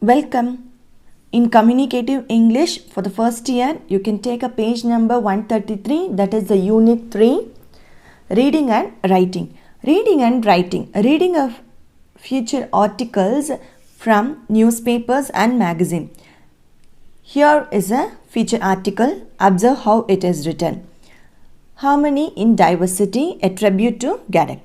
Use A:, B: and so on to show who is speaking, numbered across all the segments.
A: Welcome. In Communicative English for the first year, you can take a page number 133, that is the Unit 3, Reading and Writing. Reading and Writing. Reading of future articles from newspapers and magazine. Here is a feature article. Observe how it is written. Harmony in Diversity, a tribute to Gadak.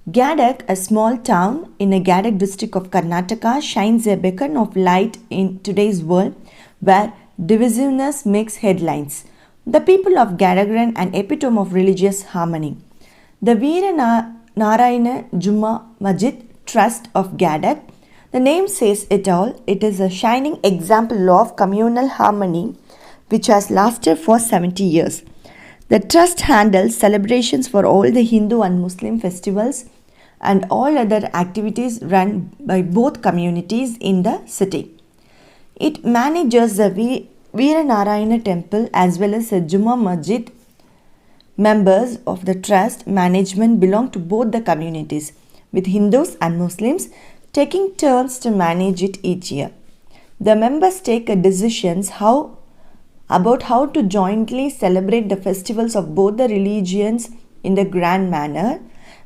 A: Gadak, a small town in the Gadak district of Karnataka, shines a beacon of light in today's world where divisiveness makes headlines. The people of Gadak are an epitome of religious harmony. The Veera Narayana Juma Masjid Trust of Gadak, the name says it all. It is a shining example of communal harmony which has lasted for 70 years. The trust handles celebrations for all the Hindu and Muslim festivals and all other activities run by both communities in the city. It manages the Veera Narayana temple as well as the Juma Masjid. Members of the trust management belong to both the communities, with Hindus and Muslims taking turns to manage it each year. The members take decisions about how to jointly celebrate the festivals of both the religions in the grand manner,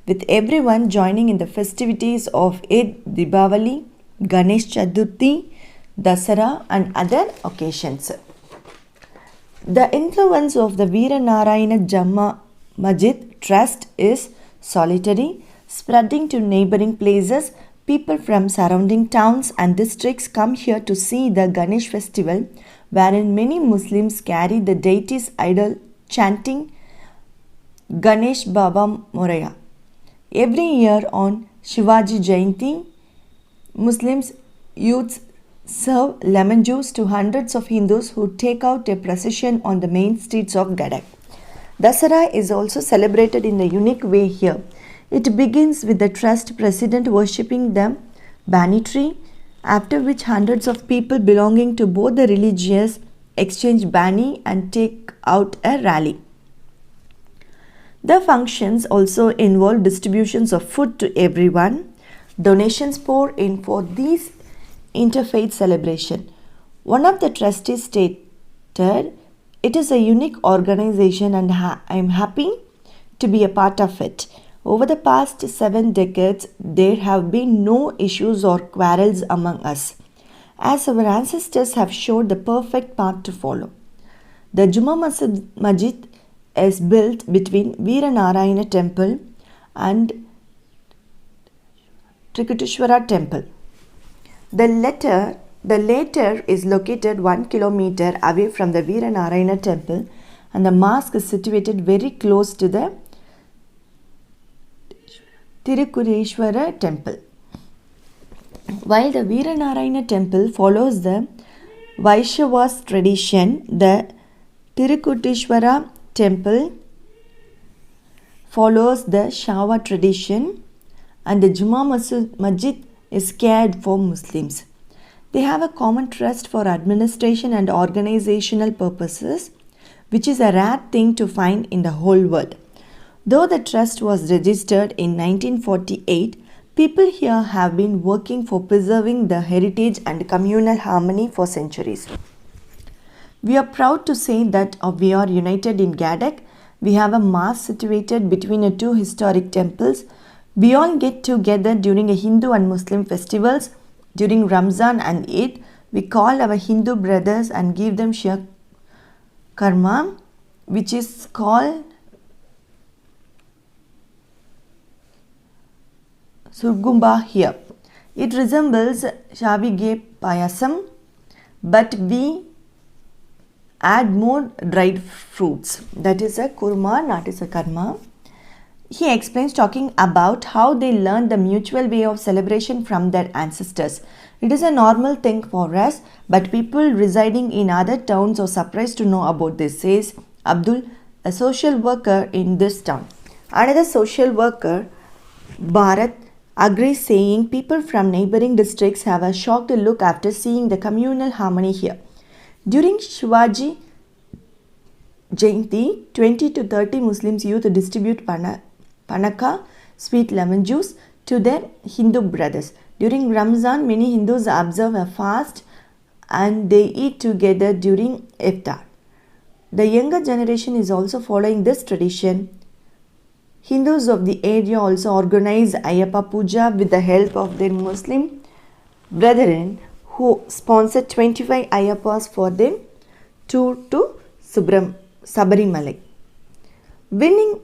A: with everyone joining in the festivities of Eid, Deepavali, Ganesh Chaturthi, Dasara and other occasions. The influence of the Veera Narayana Juma Masjid Trust is solitary, spreading to neighboring places. People from surrounding towns and districts come here to see the Ganesh festival, wherein many Muslims carry the deity's idol chanting Ganesh Baba Moraya. Every year on Shivaji Jayanti, Muslims youths serve lemon juice to hundreds of Hindus who take out a procession on the main streets of Gadak. Dasara is also celebrated in a unique way here. It begins with the trust president worshipping the Bani tree, after which hundreds of people belonging to both the religions exchange Bani and take out a rally. The functions also involve distributions of food to everyone. Donations pour in for these interfaith celebration. One of the trustees stated, "It is a unique organization and I am happy to be a part of it. Over the past 7 decades, there have been no issues or quarrels among us, as our ancestors have showed the perfect path to follow." The Juma Masjid is built between Veera Narayana temple and Trikuteshwara temple. The latter is located 1 kilometer away from the Veera Narayana temple, and the mosque is situated very close to the Tirukuteshwara temple. While the Veera Narayana temple follows the Vaishnavas tradition, the Tirukuteshwara temple follows the Shaiva tradition, and the Juma Masjid is cared for Muslims. They have a common trust for administration and organizational purposes, which is a rare thing to find in the whole world. Though the trust was registered in 1948, people here have been working for preserving the heritage and communal harmony for centuries. We are proud to say that we are united in Gadak. We have a mosque situated between the two historic temples. We all get together during a Hindu and Muslim festivals. During Ramzan and Eid, we call our Hindu brothers and give them shir karma, which is called Surgumba here. It resembles Shavige Payasam, but we add more dried fruits. That is a kurma, not is a karma. He explains, talking about how they learned the mutual way of celebration from their ancestors. It is a normal thing for us, but people residing in other towns are surprised to know about this, says Abdul, a social worker in this town. Another social worker, Bharat, agrees, saying people from neighboring districts have a shocked look after seeing the communal harmony here. During Shivaji Jayanti, 20 to 30 Muslims youth distribute panaka, sweet lemon juice, to their Hindu brothers. During Ramzan, many Hindus observe a fast and they eat together during iftar. The younger generation is also following this tradition. Hindus of the area also organize Ayyappa Puja with the help of their Muslim brethren who sponsor 25 Ayyappas for them tour to Sabarimalai. Winning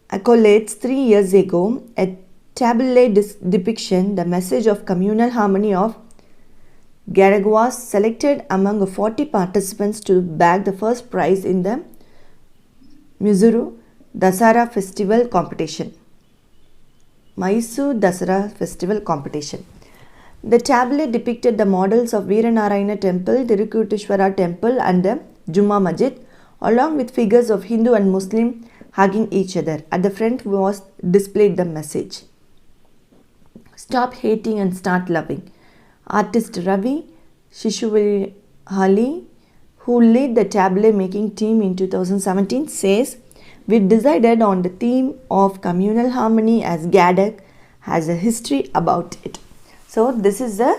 A: accolades 3 years ago, a tabloid depiction, the message of communal harmony of Gadag was selected among 40 participants to bag the first prize in the Mysuru Dasara Festival competition. Mysore Dasara Festival competition. The tablet depicted the models of Veeranarayana temple, Tirukuteshwara temple and the Juma Masjid along with figures of Hindu and Muslim hugging each other. At the front was displayed the message. Stop hating and start loving. Artist Ravi Shishuvali, who led the tablet making team in 2017, says, "We decided on the theme of communal harmony as Gadag has a history about it." So this is the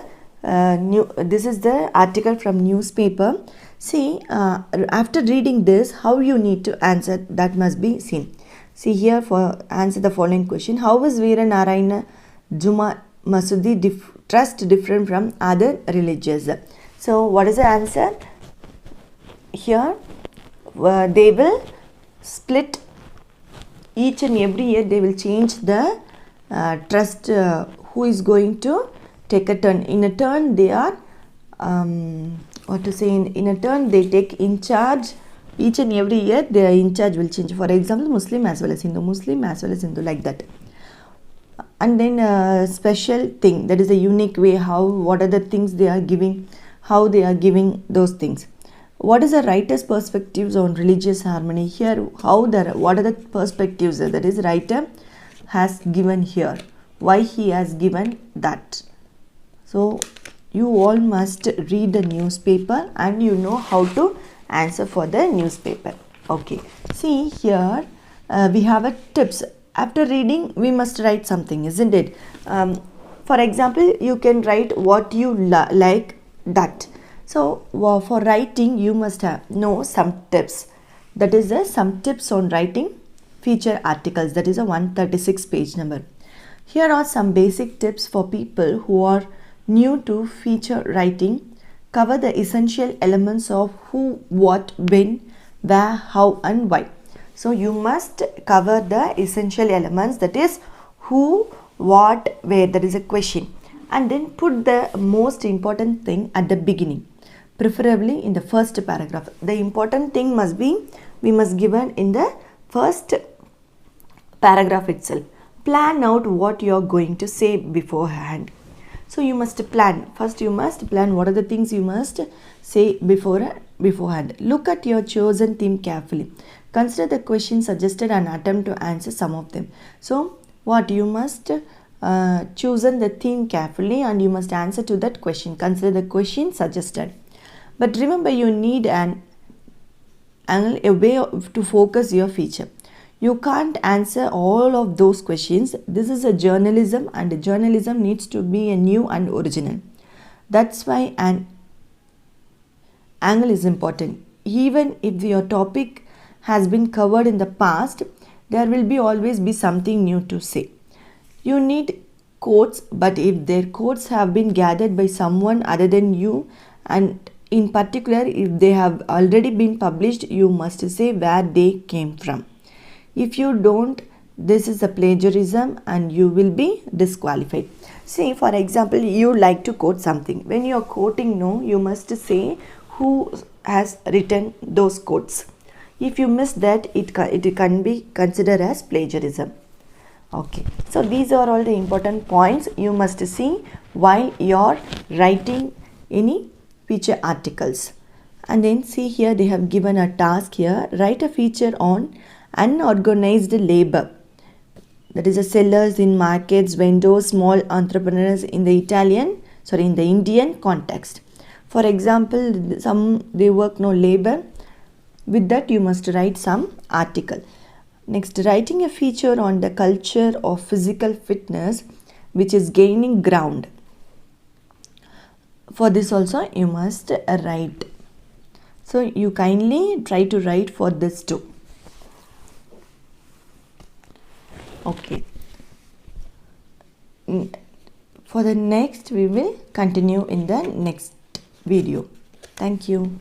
A: article from newspaper. See, after reading this, how you need to answer, that must be seen. See here, for answer the following question: how is Veeranarayana Juma Masudi trust different from other religions? So what is the answer? Here they will split each and every year. They will change the trust. Who is going to take a turn? In a turn, they are in a turn they take in charge. Each and every year their in charge will change. For example, Muslim as well as Hindu, Muslim as well as Hindu, like that. And then a special thing, that is a unique way, what are the things they are giving, how they are giving those things. What is the writer's perspectives on religious harmony? Here, what are the perspectives that is writer has given here, why he has given that. So you all must read the newspaper and you know how to answer for the newspaper. Okay, see here we have a tips. After reading, we must write something, isn't it? For example, you can write what you like, that. So for writing, you must know some tips. That is some tips on writing feature articles. That is a 136 page number. Here are some basic tips for people who are new to feature writing. Cover the essential elements of who, what, when, where, how and why. So you must cover the essential elements, that is who, what, where, that is a question, and then put the most important thing at the beginning, preferably in the first paragraph. The important thing must be, we must given in the first paragraph itself. Plan out what you are going to say beforehand. So you must plan. First you must plan what are the things you must say beforehand. Look at your chosen theme carefully. Consider the questions suggested and attempt to answer some of them. So what you must chosen the theme carefully and you must answer to that question. Consider the question suggested. But remember, you need a way to focus your feature. You can't answer all of those questions. This is a journalism and journalism needs to be a new and original. That's why an angle is important. Even if your topic has been covered in the past, there will always be something new to say. You need quotes, but if their quotes have been gathered by someone other than you, and in particular if they have already been published, you must say where they came from. If you don't, this is a plagiarism and you will be disqualified. See, for example, you like to quote something. When you are quoting, you must say who has written those quotes. If you miss that, it can be considered as plagiarism. Okay, so these are all the important points you must see while you are writing any feature articles. And then see here, they have given a task here. Write a feature on unorganized labor. That is the sellers in markets, vendors, small entrepreneurs in the Indian context. For example, they work no labor. With that, you must write some article. Next, writing a feature on the culture of physical fitness. which is gaining ground. For this also you must write. So you kindly try to write for this too. Okay. For the next we will continue in the next video. Thank you.